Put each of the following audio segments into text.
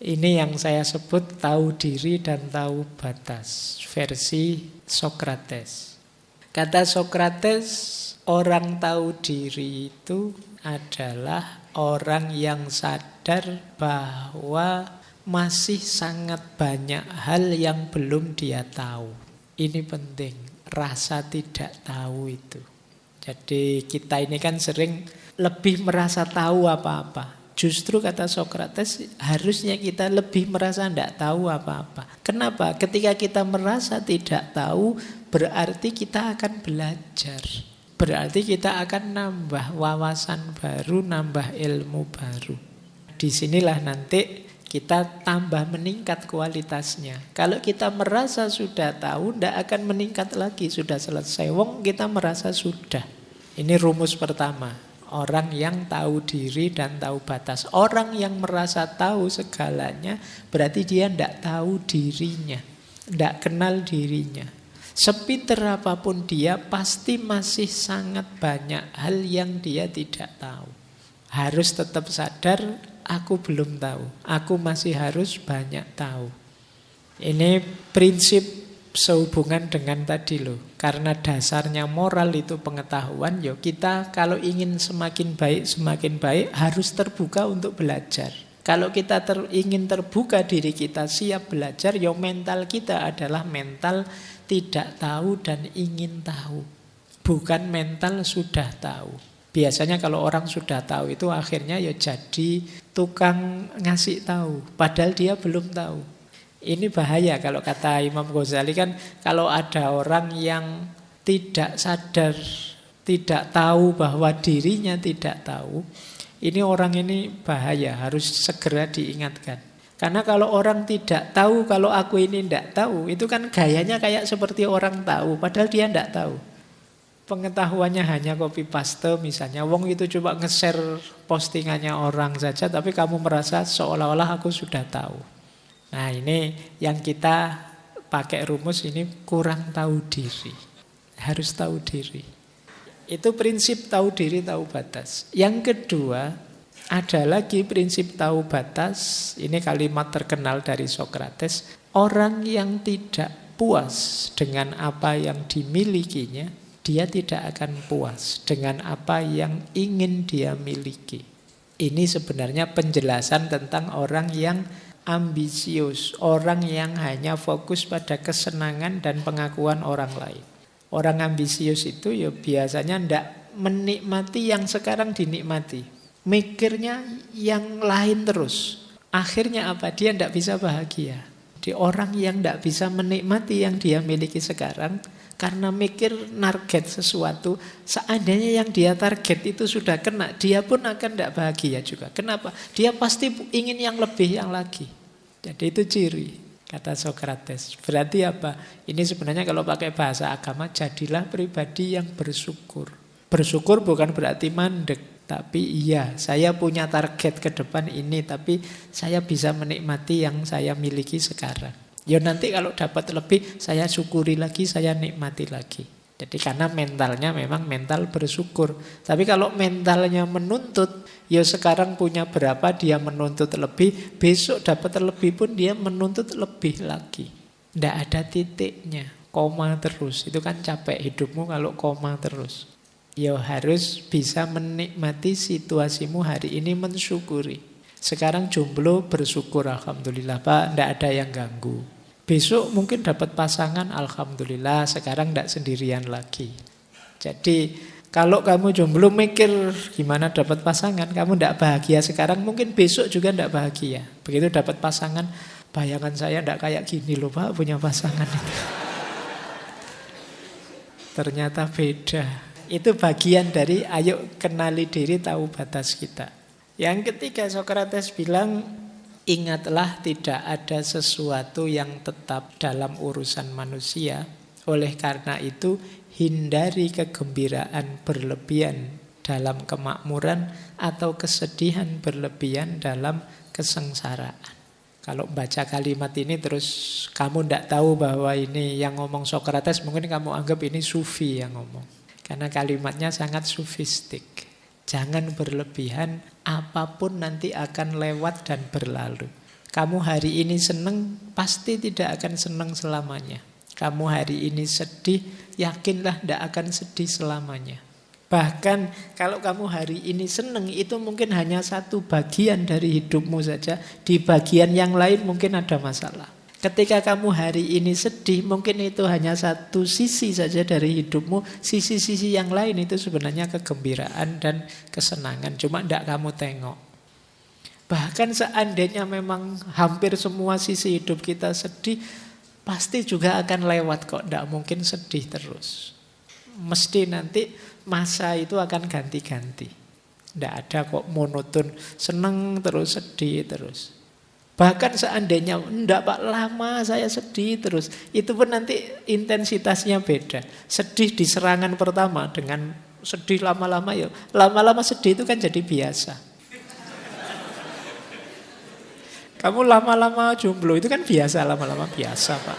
Ini yang saya sebut tahu diri dan tahu batas, versi Sokrates. Kata Sokrates, orang tahu diri itu adalah orang yang sadar bahwa masih sangat banyak hal yang belum dia tahu. Ini penting, rasa tidak tahu itu. Jadi kita ini kan sering lebih merasa tahu apa-apa. Justru kata Sokrates, harusnya kita lebih merasa tidak tahu apa-apa. Kenapa? Ketika kita merasa tidak tahu, berarti kita akan belajar. Berarti kita akan nambah wawasan baru, nambah ilmu baru. Disinilah nanti kita tambah meningkat kualitasnya. Kalau kita merasa sudah tahu, tidak akan meningkat lagi. Sudah selesai, wong kita merasa sudah. Ini rumus pertama. Orang yang tahu diri dan tahu batas. Orang yang merasa tahu segalanya, berarti dia tidak tahu dirinya, tidak kenal dirinya. Sepinter apapun dia, pasti masih sangat banyak hal yang dia tidak tahu. Harus tetap sadar, aku belum tahu. Aku masih harus banyak tahu. Ini prinsip sehubungan dengan tadi loh. Karena dasarnya moral itu pengetahuan, ya kita kalau ingin semakin baik harus terbuka untuk belajar. Kalau kita ingin terbuka diri kita, siap belajar, ya mental kita adalah mental tidak tahu dan ingin tahu. Bukan mental sudah tahu. Biasanya kalau orang sudah tahu itu akhirnya ya jadi tukang ngasih tahu, padahal dia belum tahu. Ini bahaya kalau kata Imam Ghazali kan, kalau ada orang yang tidak sadar, tidak tahu bahwa dirinya tidak tahu, ini orang ini bahaya, harus segera diingatkan. Karena kalau orang tidak tahu, kalau aku ini tidak tahu, itu kan gayanya kayak seperti orang tahu, padahal dia tidak tahu. Pengetahuannya hanya copy paste misalnya, wong itu coba nge-share postingannya orang saja, tapi kamu merasa seolah-olah aku sudah tahu. Nah ini yang kita pakai rumus ini kurang tahu diri. Harus tahu diri. Itu prinsip tahu diri, tahu batas. Yang kedua ada lagi prinsip tahu batas. Ini kalimat terkenal dari Sokrates. Orang yang tidak puas dengan apa yang dimilikinya, dia tidak akan puas dengan apa yang ingin dia miliki. Ini sebenarnya penjelasan tentang orang yang ambisius, orang yang hanya fokus pada kesenangan dan pengakuan orang lain. Orang ambisius itu ya biasanya tidak menikmati yang sekarang dinikmati. Mikirnya yang lain terus. Akhirnya apa? Dia tidak bisa bahagia. Di orang yang tidak bisa menikmati yang dia miliki sekarang, karena mikir target sesuatu, seandainya yang dia target itu sudah kena, dia pun akan tidak bahagia juga. Kenapa? Dia pasti ingin yang lebih, yang lagi. Jadi itu ciri, kata Sokrates. Berarti apa? Ini sebenarnya kalau pakai bahasa agama, jadilah pribadi yang bersyukur. Bersyukur bukan berarti mandek, tapi iya, saya punya target ke depan ini, tapi saya bisa menikmati yang saya miliki sekarang. Ya nanti kalau dapat lebih, saya syukuri lagi, saya nikmati lagi. Jadi karena mentalnya memang mental bersyukur. Tapi kalau mentalnya menuntut, ya sekarang punya berapa dia menuntut lebih, besok dapat lebih pun dia menuntut lebih lagi. Tidak ada titiknya, koma terus. Itu kan capek hidupmu kalau koma terus. Ya harus bisa menikmati situasimu hari ini, mensyukuri. Sekarang jomblo, bersyukur, alhamdulillah Pak, tidak ada yang ganggu. Besok mungkin dapat pasangan, alhamdulillah, sekarang tidak sendirian lagi. Jadi kalau kamu jomblo mikir gimana dapat pasangan, kamu tidak bahagia sekarang, mungkin besok juga tidak bahagia. Begitu dapat pasangan, bayangan saya tidak kayak gini loh Pak, punya pasangan itu. Ternyata beda. Itu bagian dari ayo kenali diri, tahu batas kita. Yang ketiga Sokrates bilang, ingatlah tidak ada sesuatu yang tetap dalam urusan manusia. Oleh karena itu hindari kegembiraan berlebihan dalam kemakmuran atau kesedihan berlebihan dalam kesengsaraan. Kalau baca kalimat ini terus kamu tidak tahu bahwa ini yang ngomong Sokrates, mungkin kamu anggap ini sufi yang ngomong. Karena kalimatnya sangat sufistik. Jangan berlebihan, apapun nanti akan lewat dan berlalu. Kamu hari ini seneng, pasti tidak akan seneng selamanya. Kamu hari ini sedih, yakinlah tidak akan sedih selamanya. Bahkan kalau kamu hari ini seneng, itu mungkin hanya satu bagian dari hidupmu saja. Di bagian yang lain mungkin ada masalah. Ketika kamu hari ini sedih, mungkin itu hanya satu sisi saja dari hidupmu. Sisi-sisi yang lain itu sebenarnya kegembiraan dan kesenangan. Cuma tidak kamu tengok. Bahkan seandainya memang hampir semua sisi hidup kita sedih, pasti juga akan lewat kok. Tidak mungkin sedih terus. Mesti nanti masa itu akan ganti-ganti. Tidak ada kok monoton, seneng terus, sedih terus. Bahkan seandainya, enggak Pak, lama saya sedih terus, itu pun nanti intensitasnya beda. Sedih di serangan pertama dengan sedih lama-lama, ya lama-lama sedih itu kan jadi biasa. Kamu lama-lama jomblo itu kan biasa, lama-lama biasa Pak.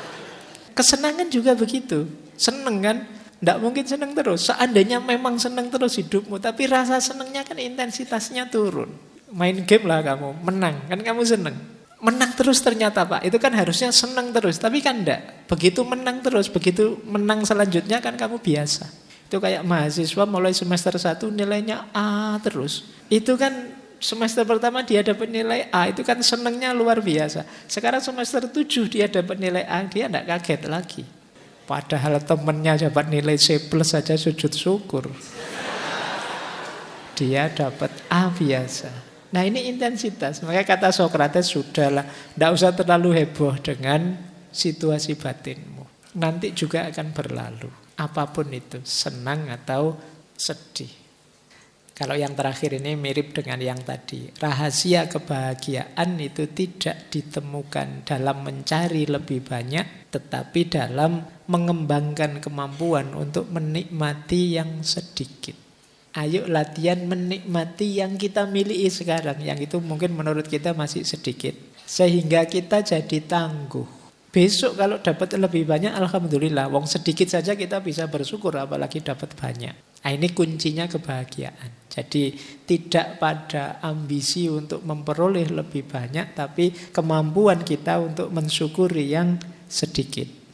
Kesenangan juga begitu, seneng kan? Tidak mungkin senang terus. Seandainya memang senang terus hidupmu, tapi rasa senangnya kan intensitasnya turun. Main game lah kamu, menang, kan kamu senang. Menang terus ternyata Pak, itu kan harusnya senang terus, tapi kan enggak. Begitu menang terus, begitu menang selanjutnya kan kamu biasa. Itu kayak mahasiswa mulai semester 1 nilainya A terus. Itu kan semester pertama dia dapat nilai A, itu kan senangnya luar biasa. Sekarang semester 7 dia dapat nilai A, dia enggak kaget lagi. Padahal temennya dapat nilai C+ saja sujud syukur. Dia dapat A biasa. Nah ini intensitas. Makanya kata Sokrates, sudahlah, tidak usah terlalu heboh dengan situasi batinmu. Nanti juga akan berlalu. Apapun itu, senang atau sedih. Kalau yang terakhir ini mirip dengan yang tadi. Rahasia kebahagiaan itu tidak ditemukan dalam mencari lebih banyak, tetapi dalam mengembangkan kemampuan untuk menikmati yang sedikit. Ayo latihan menikmati yang kita miliki sekarang. Yang itu mungkin menurut kita masih sedikit. Sehingga kita jadi tangguh. Besok kalau dapat lebih banyak, alhamdulillah. Wong sedikit saja kita bisa bersyukur, apalagi dapat banyak. Nah, ini kuncinya kebahagiaan. Jadi tidak pada ambisi untuk memperoleh lebih banyak, tapi kemampuan kita untuk mensyukuri yang sedikit.